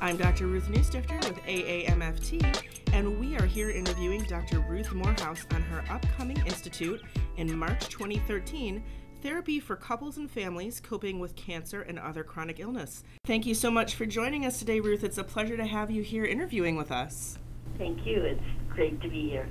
I'm Dr. Ruth Newstifter with AAMFT, and we are here interviewing Dr. Ruth Morehouse on her upcoming institute in March 2013, Therapy for Couples and Families Coping with Cancer and Other Chronic Illness. Thank you so much for joining us today, Ruth. It's a pleasure to have you here interviewing with us. Thank you. It's great to be here.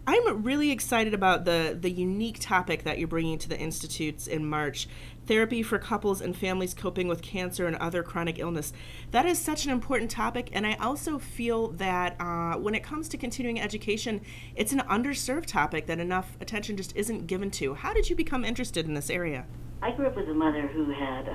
I'm really excited about the unique topic that you're bringing to the Institutes in March, Therapy for Couples and Families Coping with Cancer and Other Chronic Illness. That is such an important topic, and I also feel that when it comes to continuing education, it's an underserved topic that enough attention just isn't given to. How did you become interested in this area? I grew up with a mother who had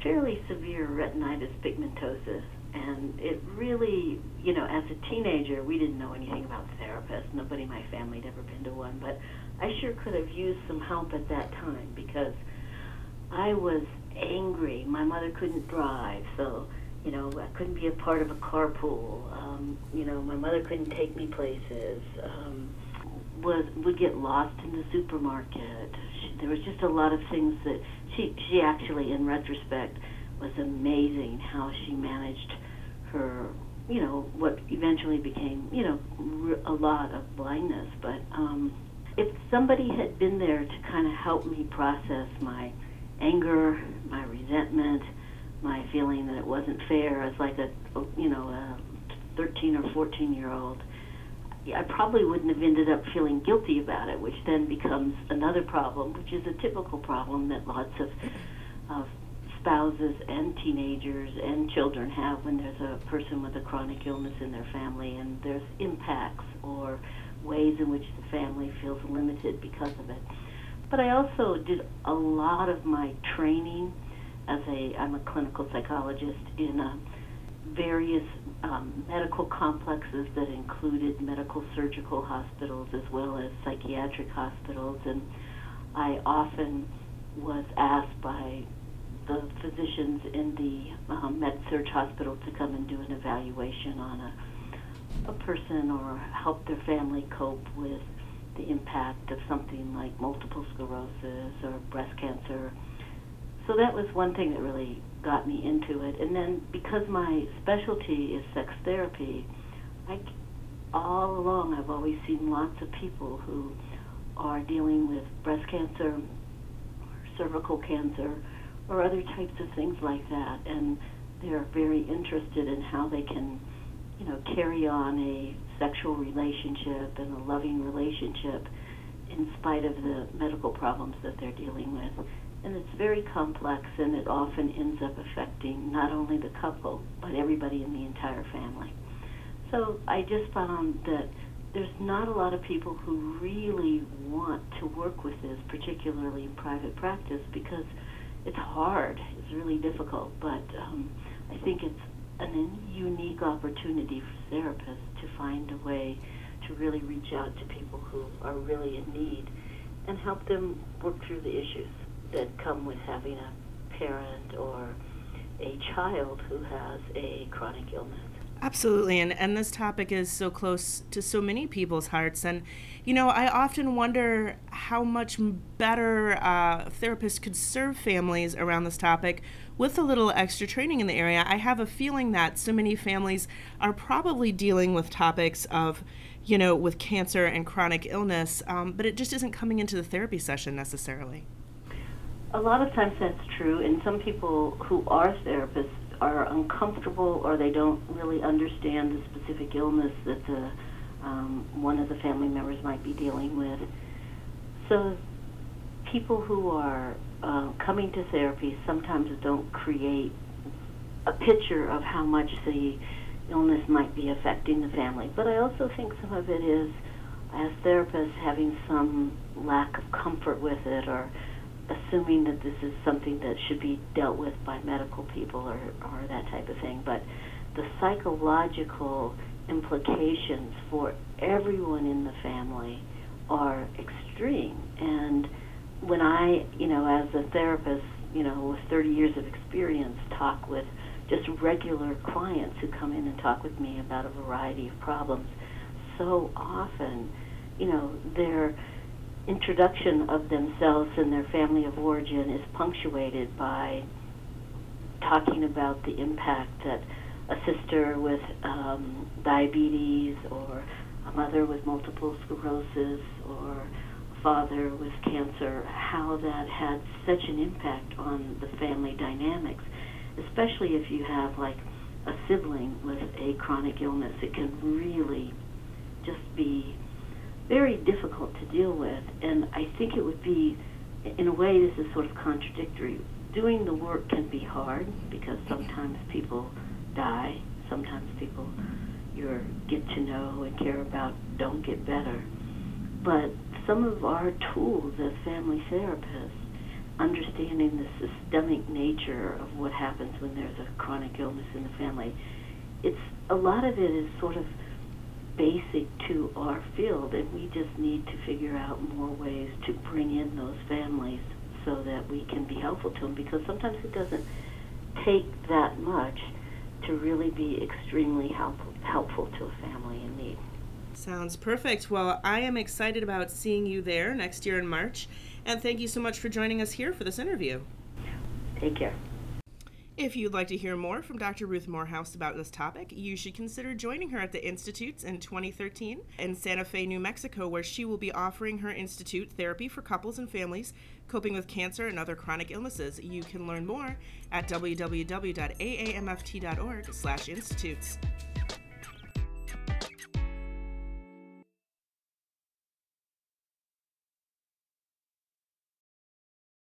fairly severe retinitis pigmentosa. And it really, as a teenager, we didn't know anything about therapists. Nobody in my family had ever been to one. But I sure could have used some help at that time because I was angry. My mother couldn't drive, so, I couldn't be a part of a carpool. My mother couldn't take me places. Would get lost in the supermarket. There was just a lot of things that she actually, in retrospect, was amazing how she managed her, what eventually became, a lot of blindness. But if somebody had been there to kind of help me process my anger, my resentment, my feeling that it wasn't fair as like a 13 or 14-year-old, I probably wouldn't have ended up feeling guilty about it, which then becomes another problem, which is a typical problem that lots of spouses and teenagers and children have when there's a person with a chronic illness in their family and there's impacts or ways in which the family feels limited because of it. But I also did a lot of my training I'm a clinical psychologist in various medical complexes that included medical surgical hospitals as well as psychiatric hospitals, and I often was asked by the physicians in the med-surg hospital to come and do an evaluation on a person or help their family cope with the impact of something like multiple sclerosis or breast cancer. So that was one thing that really got me into it. And then because my specialty is sex therapy, all along I've always seen lots of people who are dealing with breast cancer or cervical cancer or other types of things like that, and they're very interested in how they can, carry on a sexual relationship and a loving relationship in spite of the medical problems that they're dealing with. And it's very complex, and it often ends up affecting not only the couple, but everybody in the entire family. So I just found that there's not a lot of people who really want to work with this, particularly in private practice, because it's hard. It's really difficult, but I think it's a unique opportunity for therapists to find a way to really reach out to people who are really in need and help them work through the issues that come with having a parent or a child who has a chronic illness. Absolutely, and this topic is so close to so many people's hearts, and I often wonder how much better therapists could serve families around this topic with a little extra training in the area. I have a feeling that so many families are probably dealing with topics of, with cancer and chronic illness, but it just isn't coming into the therapy session necessarily. A lot of times that's true, and some people who are therapists are uncomfortable or they don't really understand the specific illness that one of the family members might be dealing with. So people who are coming to therapy sometimes don't create a picture of how much the illness might be affecting the family. But I also think some of it is, as therapists, having some lack of comfort with it or assuming that this is something that should be dealt with by medical people or that type of thing. But the psychological implications for everyone in the family are extreme. And when I, as a therapist, with 30 years of experience, talk with just regular clients who come in and talk with me about a variety of problems, so often, their introduction of themselves and their family of origin is punctuated by talking about the impact that a a sister with diabetes, or a mother with multiple sclerosis, or a father with cancer, how that had such an impact on the family dynamics, especially if you have like a sibling with a chronic illness. It can really just be very difficult to deal with. And I think it would be, in a way, this is sort of contradictory. Doing the work can be hard because sometimes people die, sometimes people you get to know and care about don't get better. But some of our tools as family therapists, understanding the systemic nature of what happens when there's a chronic illness in the family, a lot of it is sort of basic to our field, and we just need to figure out more ways to bring in those families so that we can be helpful to them, because sometimes it doesn't take that much to really be extremely helpful to a family in need. Sounds perfect. Well, I am excited about seeing you there next year in March, and thank you so much for joining us here for this interview. Take care. If you'd like to hear more from Dr. Ruth Morehouse about this topic, you should consider joining her at the Institutes in 2013 in Santa Fe, New Mexico, where she will be offering her institute therapy for couples and families coping with cancer and other chronic illnesses. You can learn more at www.aamft.org/institutes.